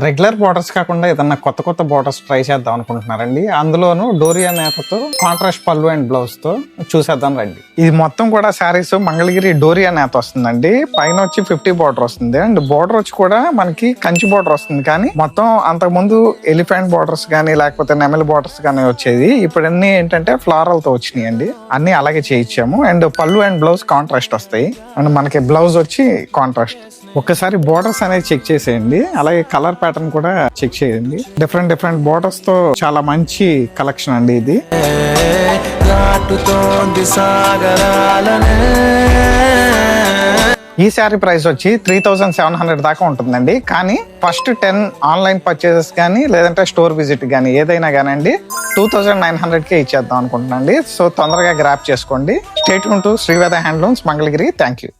Regular borders కాకుండా ఏదన్నా కొత్త కొత్త బోర్డర్స్ ట్రై చేద్దాం అనుకుంటున్నారండి. అందులోనూ డోరియా నేతతో కాంట్రాస్ట్ పళ్ళు అండ్ బ్లౌజ్ తో చూసేద్దాం రండి. ఇది మొత్తం కూడా శారీస్ మంగళగిరి డోరియా నేత వస్తుందండి. పైన వచ్చి 50 బోర్డర్ వస్తుంది అండ్ బోర్డర్ వచ్చి కూడా మనకి కంచి బోర్డర్ వస్తుంది. కానీ మొత్తం అంతకు ముందు ఎలిఫెంట్ బోర్డర్స్ కానీ లేకపోతే నెమలి బోర్డర్స్ కానీ వచ్చేది. ఇప్పుడు అన్ని ఏంటంటే ఫ్లారల్ తో వచ్చినాయి అండి. అన్ని అలాగే చేయించాము అండ్ పళ్ళు అండ్ బ్లౌజ్ కాంట్రాస్ట్ వస్తాయి అండ్ మనకి బ్లౌజ్ వచ్చి కాంట్రాస్ట్. ఒక్కసారి బోర్డర్స్ అనేది చెక్ చేసేయండి, అలాగే కలర్ ప్యాటర్న్ కూడా చెక్ చేయండి. డిఫరెంట్ బోర్డర్స్ తో చాలా మంచి కలెక్షన్ అండి ఇది. ఈ శారీ ప్రైస్ వచ్చి 3700 దాకా ఉంటుందండి. కానీ ఫస్ట్ 10 ఆన్లైన్ పర్చేసెస్ కానీ లేదంటే స్టోర్ విజిట్ కానీ ఏదైనా కానండి 2900కే ఇచ్చేద్దాం అనుకుంటున్నాండి. సో తొందరగా గ్రాప్ చేసుకోండి. Stay tune to Sri Veda handlooms Mangalagiri. Thank you.